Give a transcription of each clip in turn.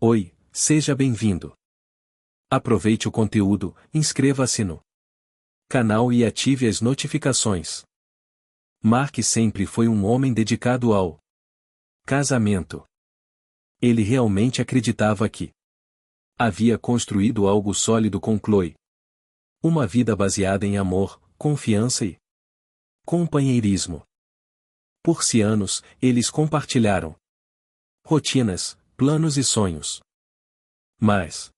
Oi, seja bem-vindo. Aproveite o conteúdo, inscreva-se no canal e ative as notificações. Mark sempre foi um homem dedicado ao casamento. Ele realmente acreditava que havia construído algo sólido com Chloe. Uma vida baseada em amor, confiança e companheirismo. Por anos, eles compartilharam rotinas, planos e sonhos. Mas,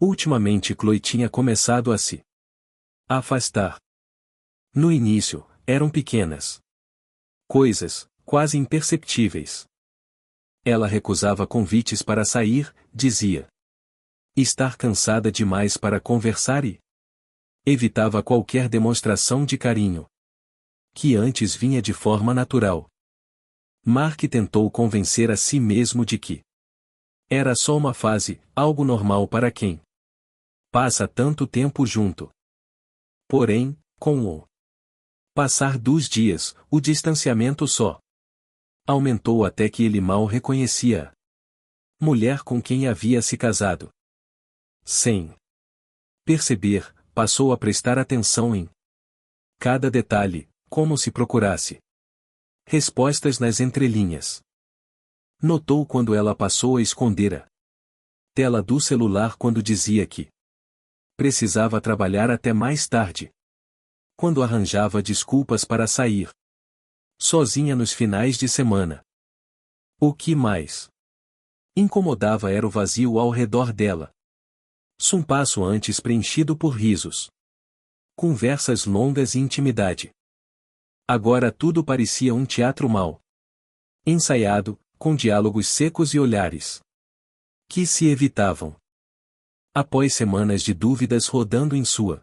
ultimamente Chloe tinha começado a se afastar. No início, eram pequenas coisas, quase imperceptíveis. Ela recusava convites para sair, dizia estar cansada demais para conversar e evitava qualquer demonstração de carinho que antes vinha de forma natural. Mark tentou convencer a si mesmo de que era só uma fase, algo normal para quem passa tanto tempo junto. Porém, com o passar dos dias, o distanciamento só aumentou até que ele mal reconhecia a mulher com quem havia se casado. Sem perceber, passou a prestar atenção em cada detalhe, como se procurasse respostas nas entrelinhas. Notou quando ela passou a esconder a tela do celular quando dizia que precisava trabalhar até mais tarde. Quando arranjava desculpas para sair sozinha nos finais de semana. O que mais incomodava era o vazio ao redor dela. Um passo antes preenchido por risos, conversas longas e intimidade. Agora tudo parecia um teatro mal ensaiado, com diálogos secos e olhares que se evitavam. Após semanas de dúvidas rodando em sua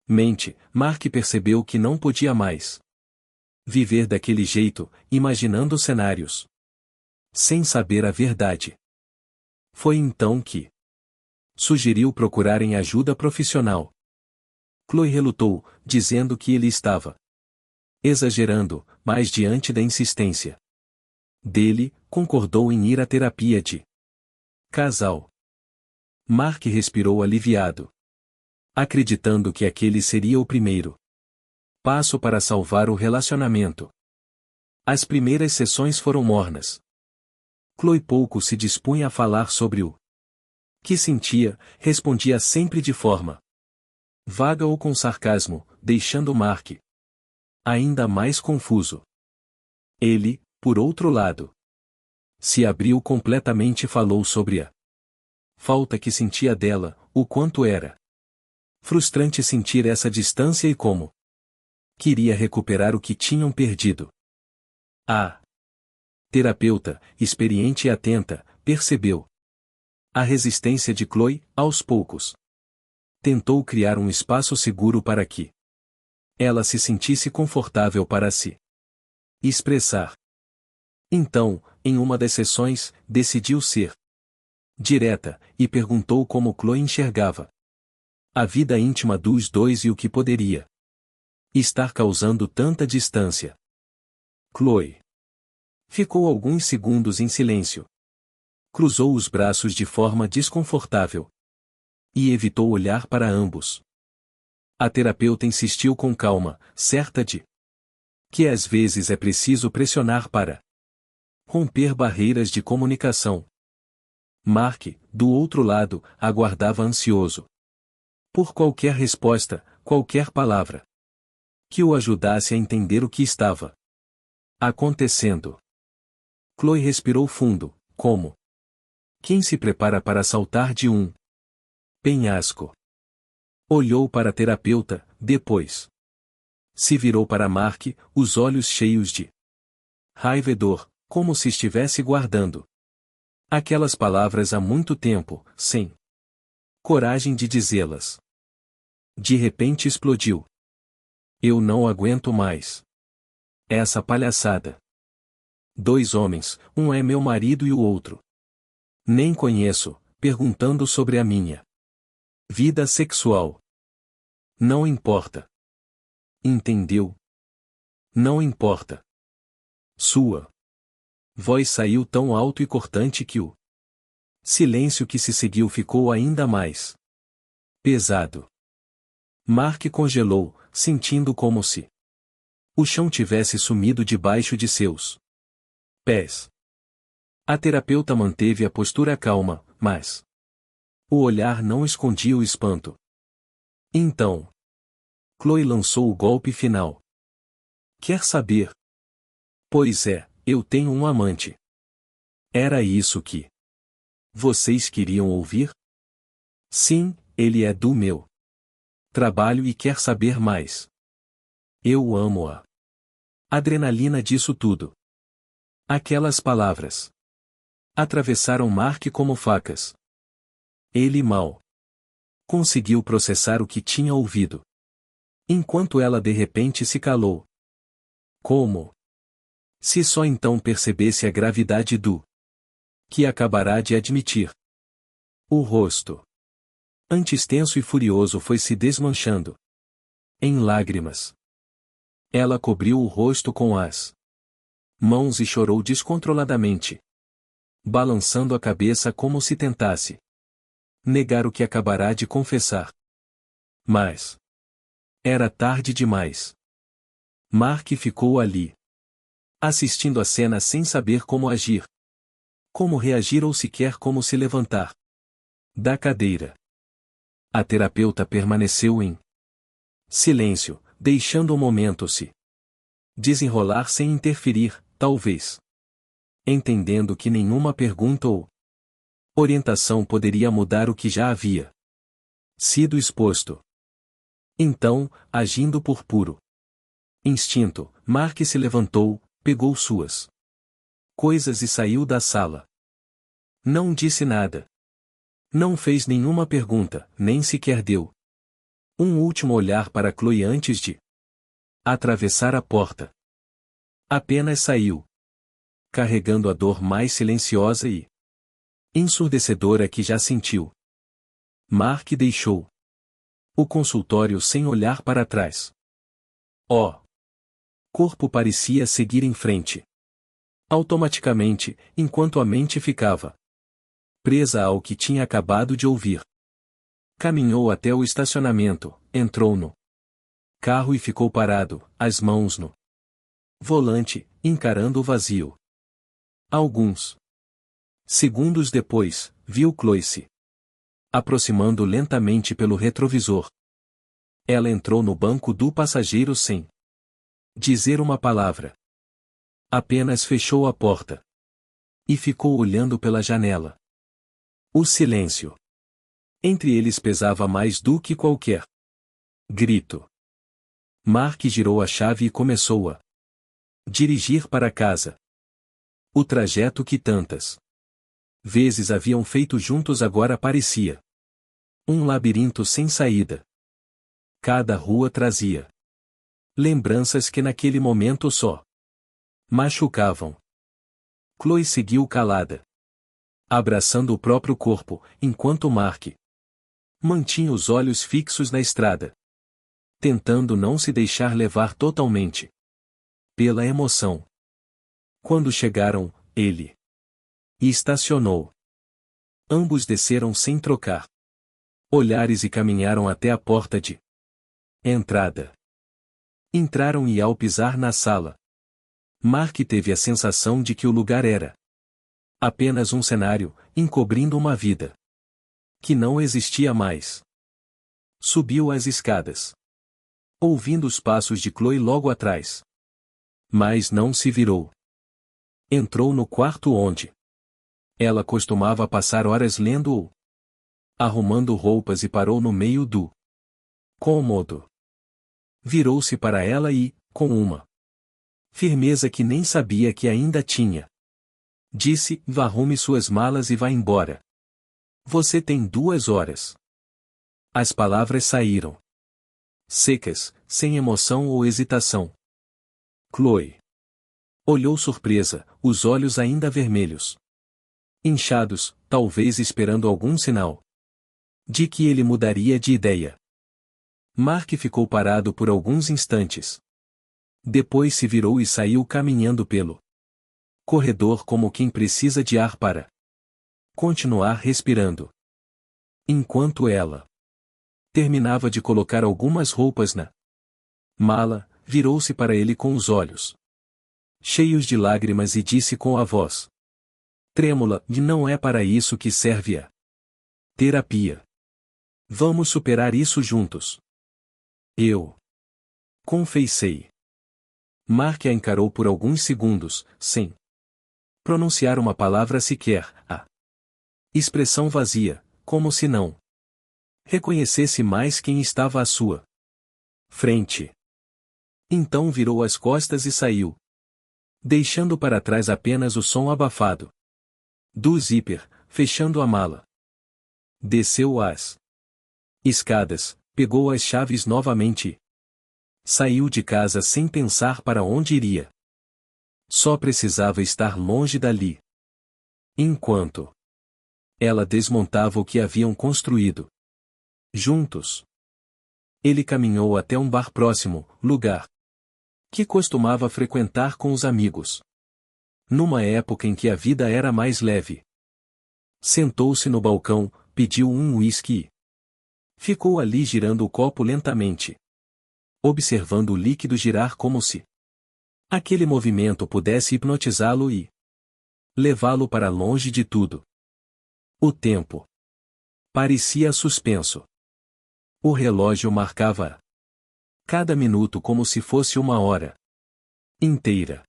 mente, Mark percebeu que não podia mais viver daquele jeito, imaginando cenários sem saber a verdade. Foi então que sugeriu procurarem ajuda profissional. Chloe relutou, dizendo que ele estava exagerando, mas diante da insistência dele, concordou em ir à terapia de casal. Mark respirou aliviado, acreditando que aquele seria o primeiro passo para salvar o relacionamento. As primeiras sessões foram mornas. Chloe pouco se dispunha a falar sobre o que sentia, respondia sempre de forma vaga ou com sarcasmo, deixando Mark ainda mais confuso. Ele, por outro lado, se abriu completamente e falou sobre a falta que sentia dela, o quanto era frustrante sentir essa distância e como queria recuperar o que tinham perdido. A terapeuta, experiente e atenta, percebeu a resistência de Chloe, aos poucos. Tentou criar um espaço seguro para que ela se sentisse confortável para se expressar. Então, em uma das sessões, decidiu ser direta, e perguntou como Chloe enxergava a vida íntima dos dois e o que poderia estar causando tanta distância. Chloe ficou alguns segundos em silêncio. Cruzou os braços de forma desconfortável e evitou olhar para ambos. A terapeuta insistiu com calma, certa de que às vezes é preciso pressionar para romper barreiras de comunicação. Mark, do outro lado, aguardava ansioso por qualquer resposta, qualquer palavra que o ajudasse a entender o que estava acontecendo. Chloe respirou fundo, como quem se prepara para saltar de um penhasco. Olhou para a terapeuta, depois se virou para Mark, os olhos cheios de raiva e dor, como se estivesse guardando aquelas palavras há muito tempo, sem coragem de dizê-las. De repente explodiu. Eu não aguento mais essa palhaçada. Dois homens, um é meu marido e o outro nem conheço, perguntando sobre a minha vida sexual. Não importa. Entendeu? Não importa. Sua voz saiu tão alto e cortante que o Silêncio que se seguiu ficou ainda mais pesado. Mark congelou, sentindo como se o chão tivesse sumido debaixo de seus pés. A terapeuta manteve a postura calma, mas o olhar não escondia o espanto. Então, Chloe lançou o golpe final. Quer saber? Pois é, eu tenho um amante. Era isso que vocês queriam ouvir? Sim, ele é do meu trabalho e quer saber mais. Eu amo-a. Adrenalina disso tudo. Aquelas palavras atravessaram Mark como facas. Ele mal conseguiu processar o que tinha ouvido. Enquanto ela de repente se calou. Como? Se só então percebesse a gravidade do que acabará de admitir. O rosto, antes tenso e furioso, foi se desmanchando em lágrimas. Ela cobriu o rosto com as mãos e chorou descontroladamente, balançando a cabeça como se tentasse negar o que acabará de confessar. Mas era tarde demais. Mark ficou ali, assistindo a cena sem saber como agir. Como reagir ou sequer como se levantar da cadeira. A terapeuta permaneceu em silêncio, deixando o momento se desenrolar sem interferir, talvez entendendo que nenhuma pergunta ou orientação poderia mudar o que já havia sido exposto. Então, agindo por puro instinto, Mark se levantou, pegou suas coisas e saiu da sala. Não disse nada. Não fez nenhuma pergunta, nem sequer deu um último olhar para Chloe antes de atravessar a porta. Apenas saiu, carregando a dor mais silenciosa e ensurdecedora que já sentiu. Mark deixou o consultório sem olhar para trás. O corpo parecia seguir em frente, automaticamente, enquanto a mente ficava presa ao que tinha acabado de ouvir. Caminhou até o estacionamento, entrou no carro e ficou parado, as mãos no volante, encarando o vazio. Alguns segundos depois, viu Chloe se aproximando lentamente pelo retrovisor. Ela entrou no banco do passageiro sem dizer uma palavra. Apenas fechou a porta e ficou olhando pela janela. O silêncio entre eles pesava mais do que qualquer grito. Mark girou a chave e começou a dirigir para casa. O trajeto que tantas vezes haviam feito juntos agora parecia um labirinto sem saída. Cada rua trazia lembranças que naquele momento só machucavam. Chloe seguiu calada, abraçando o próprio corpo, enquanto Mark mantinha os olhos fixos na estrada, tentando não se deixar levar totalmente pela emoção. Quando chegaram, ele estacionou. Ambos desceram sem trocar olhares e caminharam até a porta de entrada. Entraram e ao pisar na sala, Mark teve a sensação de que o lugar era apenas um cenário, encobrindo uma vida que não existia mais. Subiu as escadas, ouvindo os passos de Chloe logo atrás. Mas não se virou. Entrou no quarto onde ela costumava passar horas lendo ou arrumando roupas e parou no meio do cômodo. Virou-se para ela e, com uma firmeza que nem sabia que ainda tinha, disse: "Arrume suas malas e vá embora. Você tem 2 horas." As palavras saíram secas, sem emoção ou hesitação. Chloe olhou surpresa, os olhos ainda vermelhos, inchados, talvez esperando algum sinal de que ele mudaria de ideia. Mark ficou parado por alguns instantes. Depois se virou e saiu caminhando pelo corredor como quem precisa de ar para continuar respirando. Enquanto ela terminava de colocar algumas roupas na mala, virou-se para ele com os olhos cheios de lágrimas e disse com a voz trêmula: "E não é para isso que serve a terapia. Vamos superar isso juntos." Eu confessei. Mark a encarou por alguns segundos, sem pronunciar uma palavra sequer, a expressão vazia, como se não reconhecesse mais quem estava à sua frente. Então virou as costas e saiu, deixando para trás apenas o som abafado do zíper, fechando a mala. Desceu as escadas, pegou as chaves novamente e saiu de casa sem pensar para onde iria. Só precisava estar longe dali. Enquanto ela desmontava o que haviam construído juntos, ele caminhou até um bar próximo, lugar que costumava frequentar com os amigos. Numa época em que a vida era mais leve. Sentou-se no balcão, pediu um uísque e ficou ali girando o copo lentamente, observando o líquido girar como se aquele movimento pudesse hipnotizá-lo e levá-lo para longe de tudo. O tempo parecia suspenso. O relógio marcava cada minuto como se fosse uma hora inteira.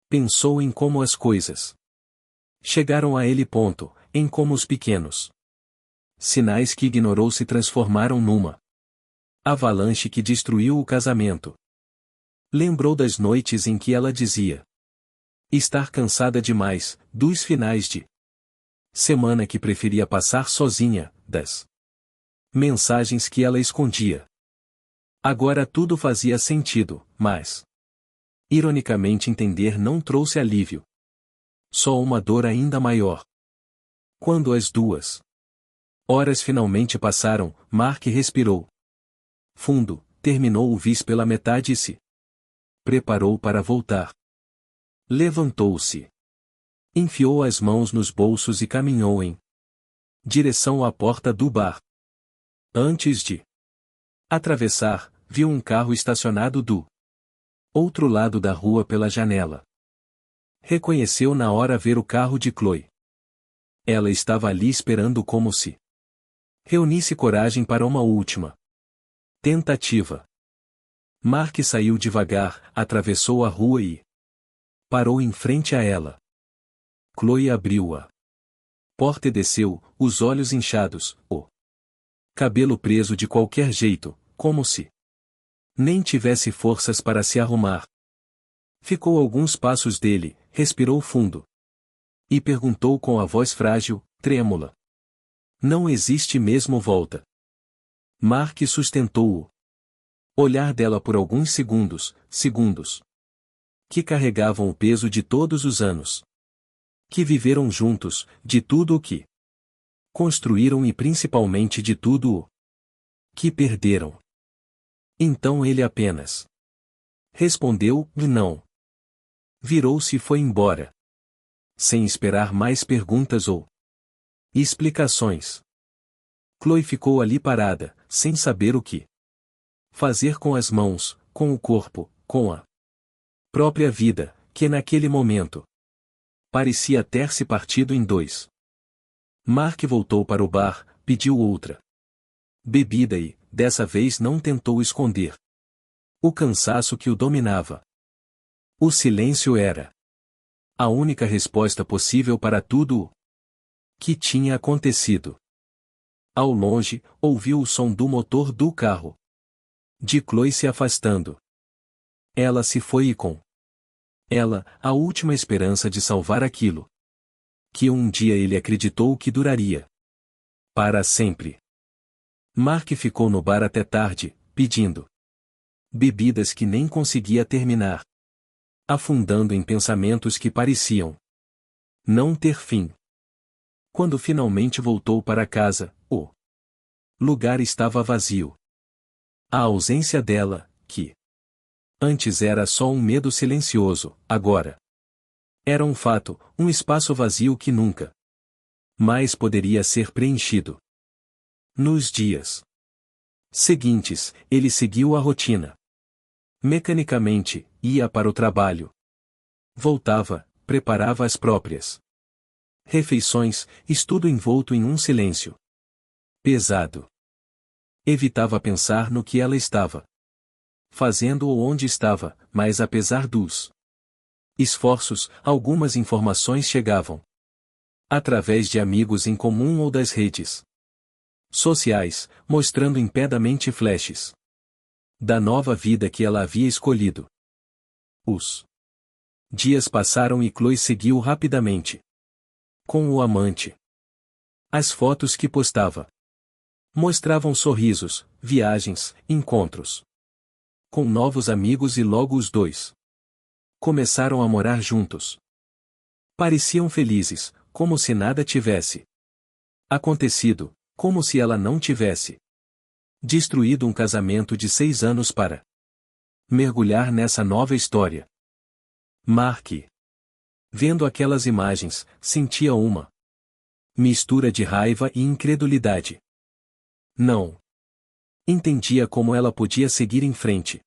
Pensou em como as coisas chegaram a ele. Em como os pequenos sinais que ignorou se transformaram numa avalanche que destruiu o casamento. Lembrou das noites em que ela dizia estar cansada demais, dos finais de semana que preferia passar sozinha, das mensagens que ela escondia. Agora tudo fazia sentido, mas ironicamente entender não trouxe alívio. Só uma dor ainda maior. Quando as 2 horas finalmente passaram, Mark respirou fundo, terminou o vis pela metade e se preparou para voltar. Levantou-se. Enfiou as mãos nos bolsos e caminhou em direção à porta do bar. Antes de atravessar, viu um carro estacionado do outro lado da rua pela janela. Reconheceu na hora ver o carro de Chloe. Ela estava ali esperando como se reunisse coragem para uma última tentativa. Mark saiu devagar, atravessou a rua e parou em frente a ela. Chloe abriu a porta e desceu, os olhos inchados, o cabelo preso de qualquer jeito, como se nem tivesse forças para se arrumar. Ficou alguns passos dele, respirou fundo e perguntou com a voz frágil, trêmula: "Não existe mesmo volta?" Mark sustentou o olhar dela por alguns segundos, que carregavam o peso de todos os anos que viveram juntos, de tudo o que construíram e principalmente de tudo o que perderam. Então ele apenas respondeu: "Não." Virou-se e foi embora, sem esperar mais perguntas ou explicações. Chloe ficou ali parada, sem saber o que fazer com as mãos, com o corpo, com a própria vida, que naquele momento parecia ter se partido em 2. Mark voltou para o bar, pediu outra bebida e, dessa vez, não tentou esconder o cansaço que o dominava. O silêncio era a única resposta possível para tudo o que tinha acontecido. Ao longe, ouviu o som do motor do carro de Chloe se afastando. Ela se foi e com ela, a última esperança de salvar aquilo que um dia ele acreditou que duraria para sempre. Mark ficou no bar até tarde, pedindo bebidas que nem conseguia terminar, afundando em pensamentos que pareciam não ter fim. Quando finalmente voltou para casa, o lugar estava vazio. A ausência dela, que antes era só um medo silencioso, agora era um fato, um espaço vazio que nunca Mas poderia ser preenchido. Nos dias seguintes, ele seguiu a rotina. Mecanicamente, ia para o trabalho. Voltava, preparava as próprias refeições, estudo envolto em um silêncio pesado. Evitava pensar no que ela estava fazendo ou onde estava, mas apesar dos esforços, algumas informações chegavam. Através de amigos em comum ou das redes sociais, mostrando impedamente flashes da nova vida que ela havia escolhido. Os dias passaram e Chloe seguiu rapidamente com o amante. As fotos que postava mostravam sorrisos, viagens, encontros com novos amigos e logo os dois começaram a morar juntos. Pareciam felizes, como se nada tivesse acontecido, como se ela não tivesse destruído um casamento de 6 anos para mergulhar nessa nova história. Mark, vendo aquelas imagens, sentia uma mistura de raiva e incredulidade. Não entendia como ela podia seguir em frente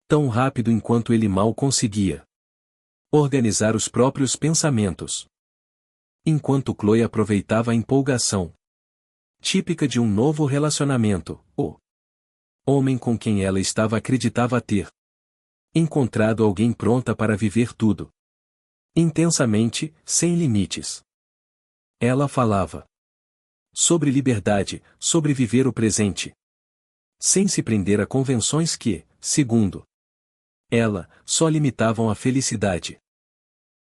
tão rápido enquanto ele mal conseguia organizar os próprios pensamentos. Enquanto Chloe aproveitava a empolgação típica de um novo relacionamento, o homem com quem ela estava acreditava ter encontrado alguém pronta para viver tudo intensamente, sem limites. Ela falava sobre liberdade, sobre viver o presente, sem se prender a convenções que, segundo ela, só limitavam a felicidade.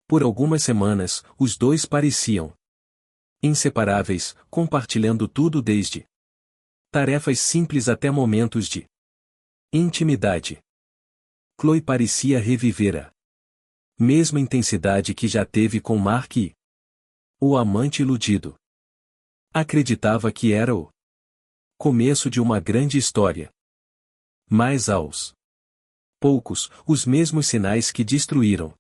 Por algumas semanas, os dois pareciam inseparáveis, compartilhando tudo desde tarefas simples até momentos de intimidade. Chloe parecia reviver a mesma intensidade que já teve com Mark e o amante iludido. Acreditava que era o começo de uma grande história. Mas aos poucos, os mesmos sinais que destruíram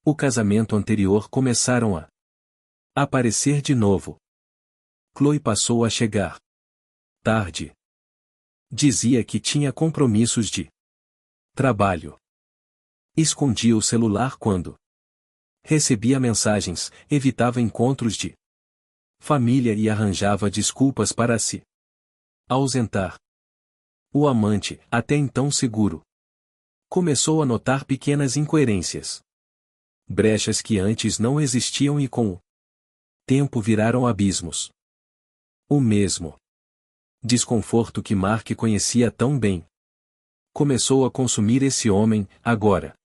o casamento anterior começaram a aparecer de novo. Chloe passou a chegar tarde. Dizia que tinha compromissos de trabalho. Escondia o celular quando recebia mensagens, evitava encontros de família e arranjava desculpas para se ausentar. O amante, até então seguro, começou a notar pequenas incoerências. Brechas que antes não existiam e com o tempo viraram abismos. O mesmo desconforto que Mark conhecia tão bem começou a consumir esse homem, agora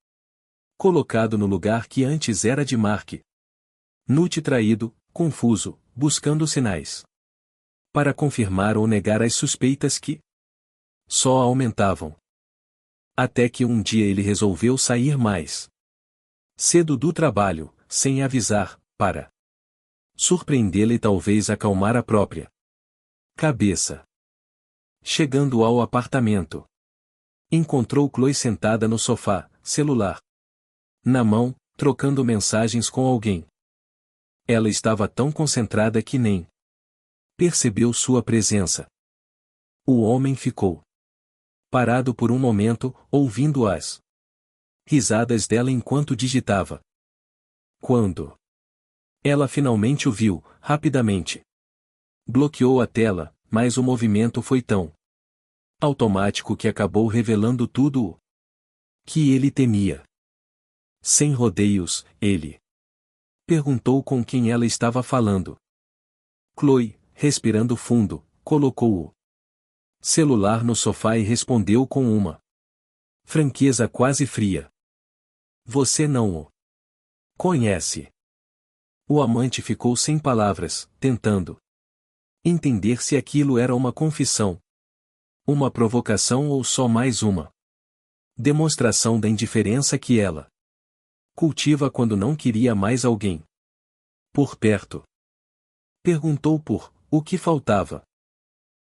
colocado no lugar que antes era de Mark. Nute traído, confuso, buscando sinais para confirmar ou negar as suspeitas que só aumentavam. Até que um dia ele resolveu sair mais cedo do trabalho, sem avisar, para surpreendê-la e talvez acalmar a própria cabeça. Chegando ao apartamento, encontrou Chloe sentada no sofá, celular na mão, trocando mensagens com alguém. Ela estava tão concentrada que nem percebeu sua presença. O homem ficou parado por um momento, ouvindo as risadas dela enquanto digitava. Quando ela finalmente o viu, rapidamente bloqueou a tela, mas o movimento foi tão automático que acabou revelando tudo o que ele temia. Sem rodeios, ele perguntou com quem ela estava falando. Chloe, respirando fundo, colocou o celular no sofá e respondeu com uma franqueza quase fria. Você não o conhece. O amante ficou sem palavras, tentando entender se aquilo era uma confissão, uma provocação ou só mais uma demonstração da indiferença que ela cultiva quando não queria mais alguém por perto. Perguntou por o que faltava.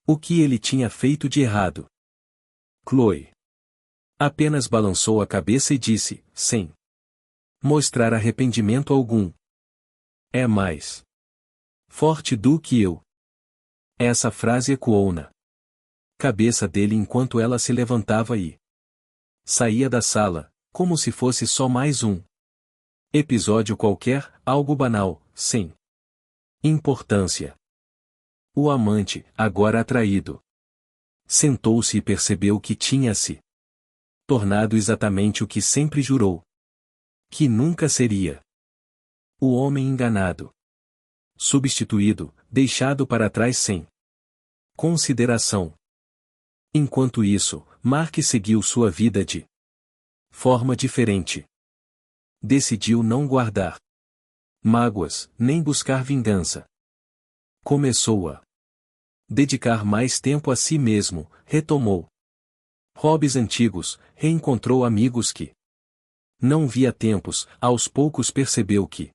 O que ele tinha feito de errado. Chloe apenas balançou a cabeça e disse, sem mostrar arrependimento algum: é mais forte do que eu. Essa frase ecoou na cabeça dele enquanto ela se levantava e saía da sala, como se fosse só mais um episódio qualquer, algo banal, sem importância. O amante, agora atraído, sentou-se e percebeu que tinha se tornado exatamente o que sempre jurou que nunca seria. O homem enganado. Substituído, deixado para trás sem consideração. Enquanto isso, Mark seguiu sua vida de forma diferente. Decidiu não guardar mágoas, nem buscar vingança. Começou a dedicar mais tempo a si mesmo, retomou hobbies antigos, reencontrou amigos que não via há tempos, aos poucos percebeu que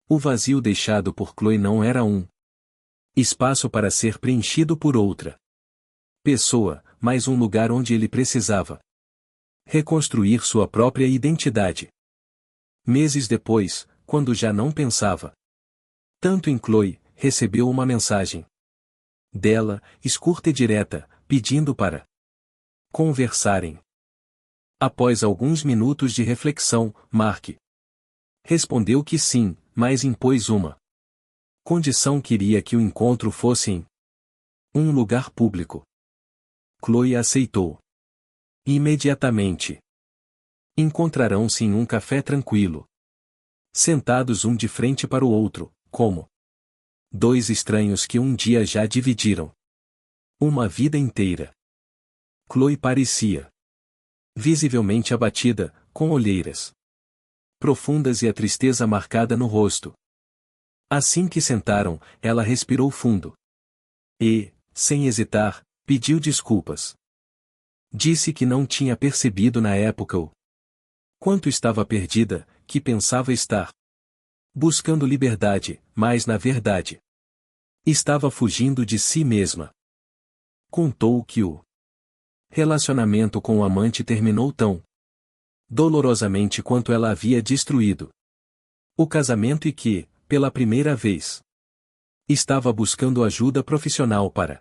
o vazio deixado por Chloe não era um espaço para ser preenchido por outra pessoa, mas um lugar onde ele precisava reconstruir sua própria identidade. Meses depois, quando já não pensava tanto em Chloe, recebeu uma mensagem dela, curta e direta, pedindo para conversarem. Após alguns minutos de reflexão, Mark respondeu que sim, mas impôs uma condição: queria que o encontro fosse em um lugar público. Chloe aceitou. Imediatamente. Encontrarão-se em um café tranquilo. Sentados um de frente para o outro, como dois estranhos que um dia já dividiram uma vida inteira. Chloe parecia visivelmente abatida, com olheiras profundas e a tristeza marcada no rosto. Assim que sentaram, ela respirou fundo. E, sem hesitar, pediu desculpas. Disse que não tinha percebido na época o quanto estava perdida, que pensava estar buscando liberdade, mas na verdade estava fugindo de si mesma. Contou que o relacionamento com o amante terminou tão dolorosamente quanto ela havia destruído o casamento e que, pela primeira vez, estava buscando ajuda profissional para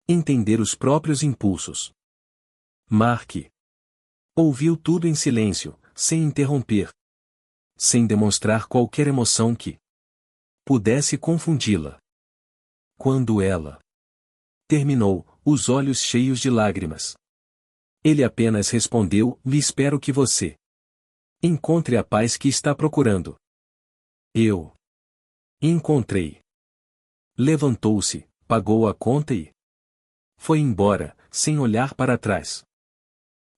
entender os próprios impulsos. Mark ouviu tudo em silêncio, sem interromper, sem demonstrar qualquer emoção que pudesse confundi-la. Quando ela terminou, os olhos cheios de lágrimas, ele apenas respondeu: espero que você encontre a paz que está procurando. Eu encontrei. Levantou-se, pagou a conta e foi embora, sem olhar para trás.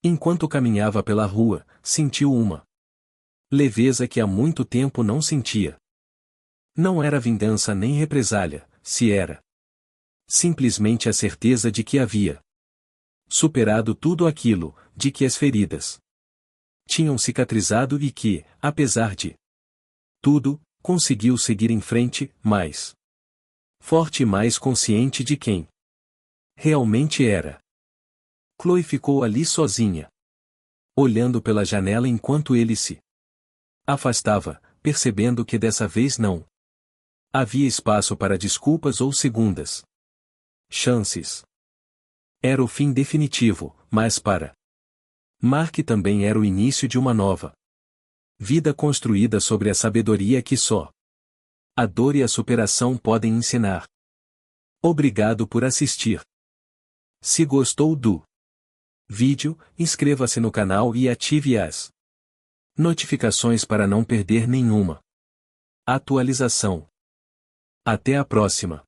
Enquanto caminhava pela rua, sentiu uma leveza que há muito tempo não sentia. Não era vingança nem represália, se era simplesmente a certeza de que havia superado tudo aquilo, de que as feridas tinham cicatrizado e que, apesar de tudo, conseguiu seguir em frente, mais forte e mais consciente de quem realmente era. Chloe ficou ali sozinha, olhando pela janela enquanto ele se afastava, percebendo que dessa vez não havia espaço para desculpas ou segundas chances. Era o fim definitivo, mas para Mark também era o início de uma nova vida construída sobre a sabedoria que só a dor e a superação podem ensinar. Obrigado por assistir. Se gostou do vídeo, inscreva-se no canal e ative as notificações para não perder nenhuma atualização. Até a próxima.